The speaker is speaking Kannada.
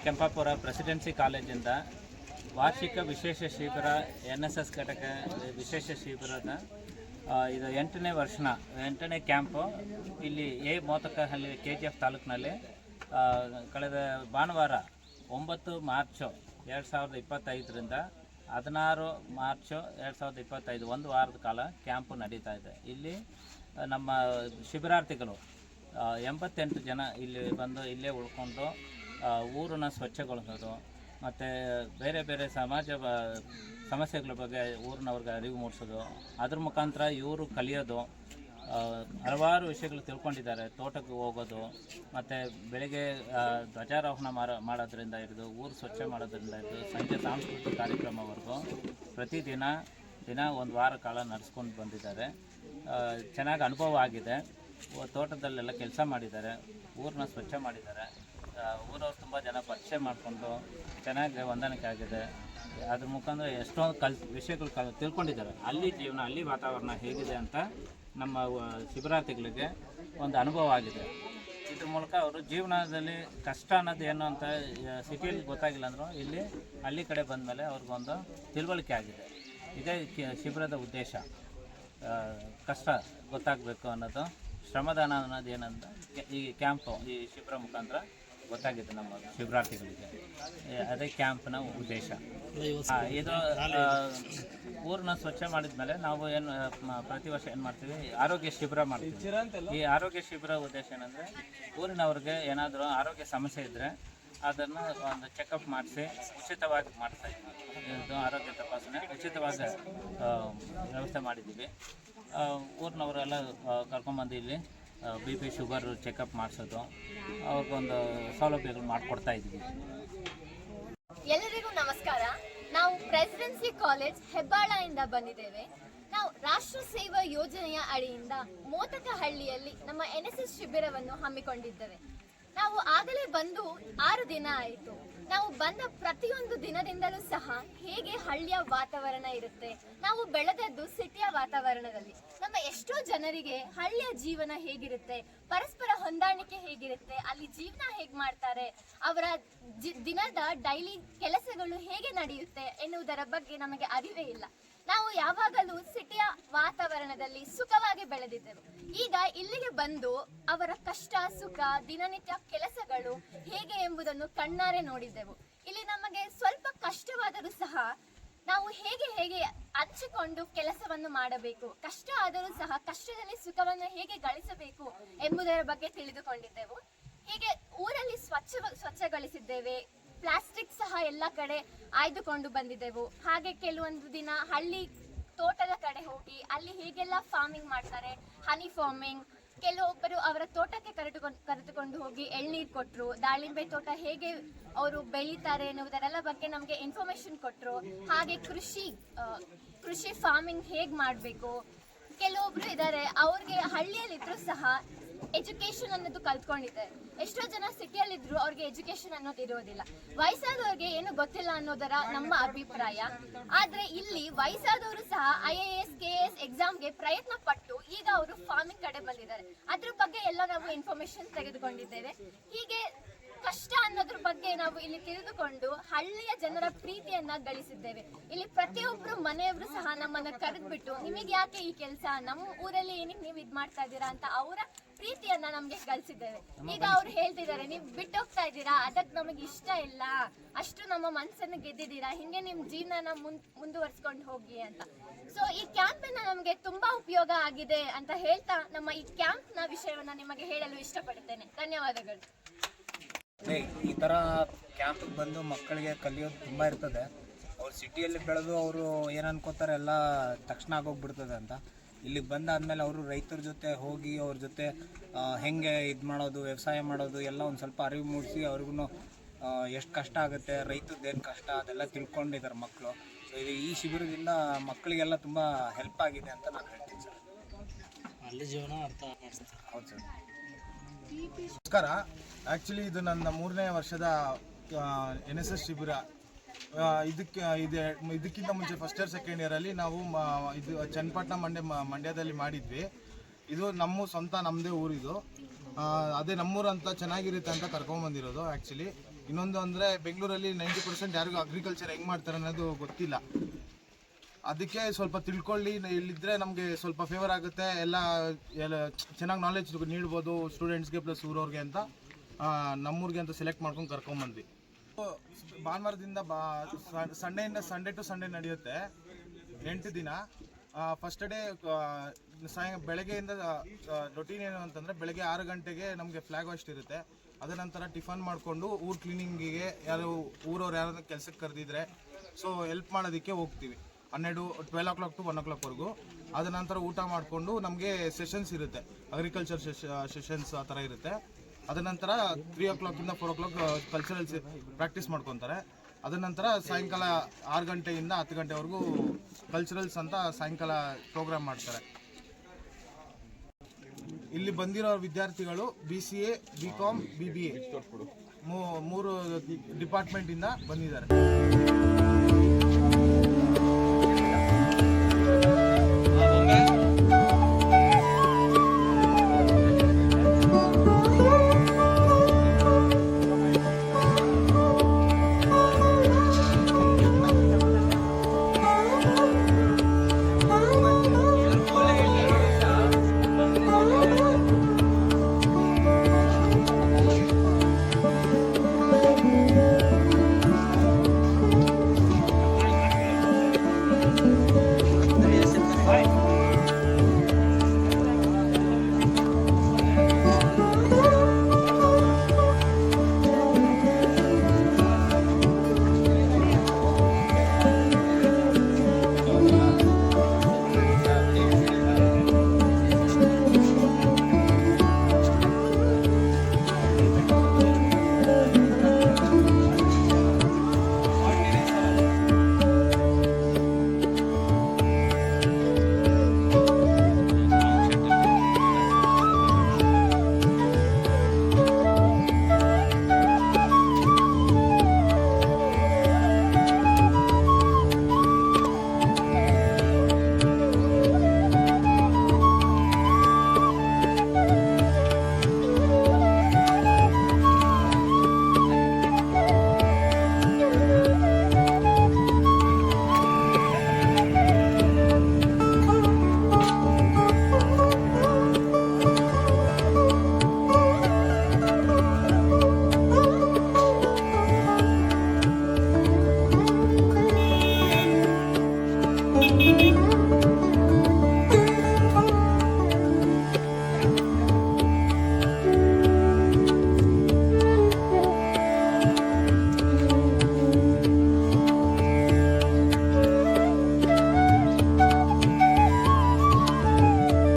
ಕೆಂಪಾಪುರ ಪ್ರೆಸಿಡೆನ್ಸಿ ಕಾಲೇಜಿಂದ ವಾರ್ಷಿಕ ವಿಶೇಷ ಶಿಬಿರ NSS ಘಟಕ ವಿಶೇಷ ಶಿಬಿರದ ಇದು 8ನೇ ಕ್ಯಾಂಪು ಇಲ್ಲಿ ಮೋತಕಹಳ್ಳಿ KGF ತಾಲೂಕಿನಲ್ಲಿ ಕಳೆದ ಭಾನುವಾರ 9 ಮಾರ್ಚ್ 2025ರಿಂದ 16 ಮಾರ್ಚ್ 2025 ಒಂದು ವಾರದ ಕಾಲ ಕ್ಯಾಂಪು ನಡೀತಾ ಇದೆ. ಇಲ್ಲಿ ನಮ್ಮ ಶಿಬಿರಾರ್ಥಿಗಳು 88 ಜನ ಇಲ್ಲಿ ಬಂದು ಇಲ್ಲೇ ಉಳ್ಕೊಂಡು ಊರನ್ನ ಸ್ವಚ್ಛಗೊಳಿಸೋದು ಮತ್ತು ಬೇರೆ ಬೇರೆ ಸಮಾಜ ಸಮಸ್ಯೆಗಳ ಬಗ್ಗೆ ಊರಿನವ್ರಿಗೆ ಅರಿವು ಮೂಡಿಸೋದು, ಅದ್ರ ಮುಖಾಂತರ ಇವರು ಕಲಿಯೋದು, ಹಲವಾರು ವಿಷಯಗಳು ತಿಳ್ಕೊಂಡಿದ್ದಾರೆ. ತೋಟಕ್ಕೆ ಹೋಗೋದು ಮತ್ತು ಬೆಳಗ್ಗೆ ಧ್ವಜಾರೋಹಣ ಮಾಡೋದ್ರಿಂದ ಹಿಡಿದು ಊರು ಸ್ವಚ್ಛ ಮಾಡೋದ್ರಿಂದ ಹಿಡಿದು ಸಂಜೆ ಸಾಂಸ್ಕೃತಿಕ ಕಾರ್ಯಕ್ರಮವರೆಗೂ ಪ್ರತಿದಿನ ಒಂದು ವಾರ ಕಾಲ ನಡೆಸ್ಕೊಂಡು ಬಂದಿದ್ದಾರೆ. ಚೆನ್ನಾಗಿ ಅನುಭವ ಆಗಿದೆ. ತೋಟದಲ್ಲೆಲ್ಲ ಕೆಲಸ ಮಾಡಿದ್ದಾರೆ, ಊರನ್ನ ಸ್ವಚ್ಛ ಮಾಡಿದ್ದಾರೆ. ಊರವ್ರು ತುಂಬ ಜನ ಪರಿಚಯ ಮಾಡಿಕೊಂಡು ಚೆನ್ನಾಗಿ ಹೊಂದಾಣಿಕೆ ಆಗಿದೆ. ಅದ್ರ ಮುಖಾಂತರ ಎಷ್ಟೊಂದು ವಿಷಯಗಳು ತಿಳ್ಕೊಂಡಿದ್ದಾರೆ. ಅಲ್ಲಿ ಜೀವನ, ಅಲ್ಲಿ ವಾತಾವರಣ ಹೇಗಿದೆ ಅಂತ ನಮ್ಮ ಶಿಬಿರಾರ್ಥಿಗಳಿಗೆ ಒಂದು ಅನುಭವ ಆಗಿದೆ. ಇದ್ರ ಮೂಲಕ ಅವರು ಜೀವನದಲ್ಲಿ ಕಷ್ಟ ಅನ್ನೋದು ಏನು ಅಂತ ಸಿಟಿಯಲ್ಲಿ ಗೊತ್ತಾಗಿಲ್ಲ ಅಂದರೂ ಇಲ್ಲಿ ಹಳ್ಳಿ ಕಡೆ ಬಂದಮೇಲೆ ಅವ್ರಿಗೊಂದು ತಿಳುವಳಿಕೆ ಆಗಿದೆ. ಇದೇ ಶಿಬಿರದ ಉದ್ದೇಶ. ಕಷ್ಟ ಗೊತ್ತಾಗಬೇಕು ಅನ್ನೋದು, ಶ್ರಮದಾನ ಅನ್ನೋದು ಏನಂತ ಈ ಕ್ಯಾಂಪು, ಈ ಶಿಬಿರ ಮುಖಾಂತರ ಗೊತ್ತಾಗಿದೆ ನಮ್ಮ ಶಿಬಿರಾರ್ಥಿಗಳಿಗೆ. ಅದೇ ಕ್ಯಾಂಪ್ನ ಉದ್ದೇಶ. ಇದು ಊರನ್ನ ಸ್ವಚ್ಛ ಮಾಡಿದ ಮೇಲೆ ನಾವು ಏನು ಪ್ರತಿ ವರ್ಷ ಏನು ಮಾಡ್ತೀವಿ, ಆರೋಗ್ಯ ಶಿಬಿರ ಮಾಡ್ತೀವಿ. ಈ ಆರೋಗ್ಯ ಶಿಬಿರ ಉದ್ದೇಶ ಏನಂದರೆ ಊರಿನವ್ರಿಗೆ ಏನಾದರೂ ಆರೋಗ್ಯ ಸಮಸ್ಯೆ ಇದ್ದರೆ ಅದನ್ನು ಒಂದು ಚೆಕಪ್ ಮಾಡಿಸಿ ಉಚಿತವಾಗಿ ಮಾಡ್ತಾ ಇದ್ದೀವಿ. ಇದು ಆರೋಗ್ಯ ತಪಾಸಣೆ ಉಚಿತವಾಗಿ ವ್ಯವಸ್ಥೆ ಮಾಡಿದ್ದೀವಿ. ಊರಿನವರೆಲ್ಲ ಕರ್ಕೊಂಬಂದು ಇಲ್ಲಿ BP ಶುಗರ್ ಚೆಕಪ್ ಮಾಡಿಸೋದು, ಅವ್ರಿಗೊಂದು ಸೌಲಭ್ಯಗಳು ಮಾಡಿಕೊಡ್ತಾ ಇದ್ದೀವಿ. ಎಲ್ಲರಿಗೂ ನಮಸ್ಕಾರ. ನಾವು ಪ್ರೆಸಿಡೆನ್ಸಿ ಕಾಲೇಜ್ ಹೆಬ್ಬಾಳದಿಂದ ಬಂದಿದ್ದೇವೆ. ನಾವು ರಾಷ್ಟ್ರ ಸೇವಾ ಯೋಜನೆಯ ಅಡಿಯಿಂದ ಮೋತಕಹಳ್ಳಿಯಲ್ಲಿ ನಮ್ಮ NSS ಶಿಬಿರವನ್ನು ಹಮ್ಮಿಕೊಂಡಿದ್ದೇವೆ. ನಾವು ಆಗಲೇ ಬಂದು 6 ದಿನ ಆಯಿತು. ನಾವು ಬಂದ ಪ್ರತಿಯೊಂದು ದಿನದಿಂದಲೂ ಸಹ ಹೇಗೆ ಹಳ್ಳಿಯ ವಾತಾವರಣ ಇರುತ್ತೆ, ನಾವು ಬೆಳೆದದ್ದು ಸಿಟಿಯ ವಾತಾವರಣದಲ್ಲಿ. ನಮ್ಮ ಎಷ್ಟೋ ಜನರಿಗೆ ಹಳ್ಳಿಯ ಜೀವನ ಹೇಗಿರುತ್ತೆ, ಪರಸ್ಪರ ಹೊಂದಾಣಿಕೆ ಹೇಗಿರುತ್ತೆ, ಅಲ್ಲಿ ಜೀವನ ಹೇಗೆ ಮಾಡ್ತಾರೆ, ಅವರ ದಿನದ ಡೈಲಿ ಕೆಲಸಗಳು ಹೇಗೆ ನಡೆಯುತ್ತೆ ಎನ್ನುವುದರ ಬಗ್ಗೆ ನಮಗೆ ಅರಿವೇ ಇಲ್ಲ. ನಾವು ಯಾವಾಗಲೂ ಸಿಟಿಯ ವಾತಾವರಣದಲ್ಲಿ ಸುಖವಾಗಿ ಬೆಳೆದಿದ್ದೆವು. ಈಗ ಇಲ್ಲಿಗೆ ಬಂದು ಅವರ ಕಷ್ಟ ಸುಖ, ದಿನನಿತ್ಯ ಕೆಲಸಗಳು ಹೇಗೆ ಎಂಬುದನ್ನು ಕಣ್ಣಾರೆ ನೋಡಿದ್ದೆವು. ಇಲ್ಲಿ ನಮಗೆ ಸ್ವಲ್ಪ ಕಷ್ಟವಾದರೂ ಸಹ ನಾವು ಹೇಗೆ ಹಂಚಿಕೊಂಡು ಕೆಲಸವನ್ನು ಮಾಡಬೇಕು, ಕಷ್ಟ ಆದರೂ ಸಹ ಕಷ್ಟದಲ್ಲಿ ಸುಖವನ್ನು ಹೇಗೆ ಗಳಿಸಬೇಕು ಎಂಬುದರ ಬಗ್ಗೆ ತಿಳಿದುಕೊಂಡಿದ್ದೆವು. ಹೀಗೆ ಊರಲ್ಲಿ ಸ್ವಚ್ಛಗೊಳಿಸಿದ್ದೇವೆ. ಪ್ಲಾಸ್ಟಿಕ್ ಸಹ ಎಲ್ಲ ಕಡೆ ಆಯ್ದುಕೊಂಡು ಬಂದಿದ್ದೆವು. ಹಾಗೆ ಕೆಲವೊಂದು ದಿನ ಹಳ್ಳಿ ತೋಟದ ಕಡೆ ಹೋಗಿ ಅಲ್ಲಿ ಹೇಗೆಲ್ಲ ಫಾರ್ಮಿಂಗ್ ಮಾಡ್ತಾರೆ, ಹನಿ ಫಾರ್ಮಿಂಗ್, ಕೆಲವೊಬ್ಬರು ಅವರ ತೋಟಕ್ಕೆ ಕರೆದುಕೊಂಡು ಹೋಗಿ ಎಳ್ನೀರು ಕೊಟ್ಟರು, ದಾಳಿಂಬೆ ತೋಟ ಹೇಗೆ ಅವರು ಬೆಳೀತಾರೆ ಎನ್ನುವುದರೆಲ್ಲ ಬಗ್ಗೆ ನಮಗೆ ಇನ್ಫಾರ್ಮೇಶನ್ ಕೊಟ್ಟರು. ಹಾಗೆ ಕೃಷಿ ಫಾರ್ಮಿಂಗ್ ಹೇಗೆ ಮಾಡಬೇಕು, ಕೆಲವೊಬ್ರು ಇದ್ದಾರೆ ಅವ್ರಿಗೆ ಹಳ್ಳಿಯಲ್ಲಿದ್ದರೂ ಸಹ ಎಜುಕೇಶನ್ ಅನ್ನೋದು ಕಲ್ತ್ಕೊಂಡಿದ್ದಾರೆ. ಎಷ್ಟೋ ಜನ ಸಿಟಿಯಲ್ಲಿದ್ರು ಅವ್ರಿಗೆ ಎಜುಕೇಶನ್ ಅನ್ನೋದು ಇರೋದಿಲ್ಲ. ವಯಸ್ಸಾದವ್ರಿಗೆ ಏನು ಗೊತ್ತಿಲ್ಲ ಅನ್ನೋದರ ನಮ್ಮ ಅಭಿಪ್ರಾಯ. ಆದ್ರೆ ಇಲ್ಲಿ ವಯಸ್ಸಾದವರು ಸಹ IAS KS ಎಕ್ಸಾಮ್ಗೆ ಪ್ರಯತ್ನ ಪಟ್ಟು ಈಗ ಅವರು ಫಾರ್ಮಿಂಗ್ ಕಡೆ ಬಂದಿದ್ದಾರೆ. ಅದ್ರ ಬಗ್ಗೆ ಎಲ್ಲ ನಾವು ಇನ್ಫಾರ್ಮೇಶನ್ ತೆಗೆದುಕೊಂಡಿದ್ದೇವೆ. ಹೀಗೆ ಕಷ್ಟ ಅನ್ನೋದ್ರ ಬಗ್ಗೆ ನಾವು ಇಲ್ಲಿ ತಿಳಿದುಕೊಂಡು ಹಳ್ಳಿಯ ಜನರ ಪ್ರೀತಿಯನ್ನ ಗಳಿಸಿದ್ದೇವೆ. ಇಲ್ಲಿ ಪ್ರತಿಯೊಬ್ರು ಮನೆಯವರು ಸಹ ನಮ್ಮನ್ನ ಕರೆದ್ಬಿಟ್ಟು ನಿಮಗೆ ಯಾಕೆ ಈ ಕೆಲಸ, ನಮ್ಮ ಊರಲ್ಲಿ ಏನಕ್ಕೆ ನೀವು ಇದ್ ಮಾಡ್ತಾ ಇದ್ದೀರಾ ಅಂತ ಅವರ ಪ್ರೀತಿಯನ್ನ ನಮ್ಗೆ ಗಳಿಸಿದ್ದೇವೆ. ಈಗ ಅವ್ರು ಹೇಳ್ತಿದ್ದಾರೆ, ನೀವು ಬಿಟ್ಟೋಗ್ತಾ ಇದ್ದೀರಾ, ಅದಕ್ಕೆ ನಮಗೆ ಇಷ್ಟ ಇಲ್ಲ, ಅಷ್ಟು ನಮ್ಮ ಮನಸ್ಸನ್ನು ಗೆದ್ದಿದ್ದೀರಾ, ಹಿಂಗೆ ನಿಮ್ ಜೀವನ ಮುಂದುವರ್ಸ್ಕೊಂಡು ಹೋಗಿ ಅಂತ. ಸೊ ಈ ಕ್ಯಾಂಪಿನ ನಮಗೆ ತುಂಬಾ ಉಪಯೋಗ ಆಗಿದೆ ಅಂತ ಹೇಳ್ತಾ ನಮ್ಮ ಈ ಕ್ಯಾಂಪ್ನ ವಿಷಯವನ್ನ ನಿಮಗೆ ಹೇಳಲು ಇಷ್ಟಪಡುತ್ತೇನೆ. ಧನ್ಯವಾದಗಳು. ಈ ಥರ ಕ್ಯಾಂಪಿಗೆ ಬಂದು ಮಕ್ಕಳಿಗೆ ಕಲಿಯೋದು ತುಂಬ ಇರ್ತದೆ. ಅವ್ರು ಸಿಟಿಯಲ್ಲಿ ಬೆಳೆದು ಅವರು ಏನು ಅನ್ಕೋತಾರೆ ಎಲ್ಲ ತಕ್ಷಣ ಆಗೋಗ್ಬಿಡ್ತದೆ ಅಂತ. ಇಲ್ಲಿಗೆ ಬಂದಾದ್ಮೇಲೆ ಅವರು ರೈತರ ಜೊತೆ ಹೋಗಿ ಅವ್ರ ಜೊತೆ ಹೆಂಗೆ ಇದು ಮಾಡೋದು, ವ್ಯವಸಾಯ ಮಾಡೋದು ಎಲ್ಲ ಒಂದು ಸ್ವಲ್ಪ ಅರಿವು ಮೂಡಿಸಿ ಅವ್ರಿಗೂ ಎಷ್ಟು ಕಷ್ಟ ಆಗುತ್ತೆ, ರೈತದ್ದೇನು ಕಷ್ಟ ಅದೆಲ್ಲ ತಿಳ್ಕೊಂಡಿದ್ದಾರೆ ಮಕ್ಕಳು. ಸೊ ಈ ಶಿಬಿರದಿಂದ ಮಕ್ಕಳಿಗೆಲ್ಲ ತುಂಬ ಹೆಲ್ಪ್ ಆಗಿದೆ ಅಂತ ನಾನು ಹೇಳ್ತೀನಿ ಸರ್. ಅಲ್ಲಿ ಜೀವನ ಅರ್ಥ ಹೌದು ಸರ್. ನಮಸ್ಕಾರ. ಆ್ಯಕ್ಚುಲಿ ಇದು ನನ್ನ 3ನೇ ವರ್ಷದ NSS ಶಿಬಿರ. ಇದಕ್ಕಿಂತ ಮುಂಚೆ ಫಸ್ಟ್ ಇಯರ್ ಸೆಕೆಂಡ್ ಇಯರಲ್ಲಿ ನಾವು ಇದು ಚನ್ನಪಟ್ಟಣ ಮಂಡ್ಯದಲ್ಲಿ ಮಾಡಿದ್ವಿ. ಇದು ನಮ್ಮ ಸ್ವಂತ ನಮ್ಮದೇ ಊರಿದು. ಅದೇ ನಮ್ಮೂರು ಅಂತ ಚೆನ್ನಾಗಿರುತ್ತೆ ಅಂತ ಕರ್ಕೊಂಬಂದಿರೋದು. ಆ್ಯಕ್ಚುಲಿ ಇನ್ನೊಂದು ಅಂದರೆ ಬೆಂಗಳೂರಲ್ಲಿ 90% ಯಾರಿಗೂ ಅಗ್ರಿಕಲ್ಚರ್ ಹೆಂಗೆ ಮಾಡ್ತಾರೆ ಅನ್ನೋದು ಗೊತ್ತಿಲ್ಲ. ಅದಕ್ಕೆ ಸ್ವಲ್ಪ ತಿಳ್ಕೊಳ್ಳಿ, ಇಲ್ಲಿದ್ದರೆ ನಮಗೆ ಸ್ವಲ್ಪ ಫೇವರ್ ಆಗುತ್ತೆ, ಎಲ್ಲ ಚೆನ್ನಾಗಿ ನಾಲೆಜ್ ನೀಡ್ಬೋದು ಸ್ಟೂಡೆಂಟ್ಸ್ಗೆ ಪ್ಲಸ್ ಊರವ್ರಿಗೆ ಅಂತ ನಮ್ಮೂರಿಗೆ ಅಂತ ಸೆಲೆಕ್ಟ್ ಮಾಡ್ಕೊಂಡು ಕರ್ಕೊಂಬಂದ್ವಿ. ಭಾನುವಾರದಿಂದ ಸಂಡೇ ಟು ಸಂಡೇ ನಡೆಯುತ್ತೆ 8 ದಿನ. ಫಸ್ಟ್ ಡೇ ಬೆಳಗ್ಗೆಯಿಂದ ರೊಟೀನ್ ಏನು ಅಂತಂದರೆ ಬೆಳಗ್ಗೆ 6 ಗಂಟೆಗೆ ನಮಗೆ ಫ್ಲ್ಯಾಗ್ ಹಾಸ್ಟ್ ಇರುತ್ತೆ. ಅದ ನಂತರ ಟಿಫನ್ ಮಾಡಿಕೊಂಡು ಊರು ಕ್ಲೀನಿಂಗಿಗೆ ಊರವ್ರು ಯಾರಾದ್ರೂ ಕೆಲಸಕ್ಕೆ ಕರೆದಿದ್ರೆ ಸೊ ಹೆಲ್ಪ್ ಮಾಡೋದಕ್ಕೆ ಹೋಗ್ತೀವಿ 12 o'clock to 1 o'clockವರೆಗೂ. ಅದ ನಂತರ ಊಟ ಮಾಡಿಕೊಂಡು ನಮಗೆ ಸೆಷನ್ಸ್ ಇರುತ್ತೆ, ಅಗ್ರಿಕಲ್ಚರ್ ಸೆಷನ್ಸ್ ಆ ಥರ ಇರುತ್ತೆ. ಅದ ನಂತರ 3 o'clock ಇಂದ 4 o'clock ಕಲ್ಚರಲ್ಸ್ ಪ್ರಾಕ್ಟೀಸ್ ಮಾಡ್ಕೊತಾರೆ. ಅದ ನಂತರ ಸಾಯಂಕಾಲ 6 ಗಂಟೆಯಿಂದ 10 ಗಂಟೆವರೆಗೂ ಕಲ್ಚರಲ್ಸ್ ಅಂತ ಸಾಯಂಕಾಲ ಪ್ರೋಗ್ರಾಮ್ ಮಾಡ್ತಾರೆ. ಇಲ್ಲಿ ಬಂದಿರೋ ವಿದ್ಯಾರ್ಥಿಗಳು BCA, BCom, BBA 3 ಡಿಪಾರ್ಟ್ಮೆಂಟಿಂದ ಬಂದಿದ್ದಾರೆ.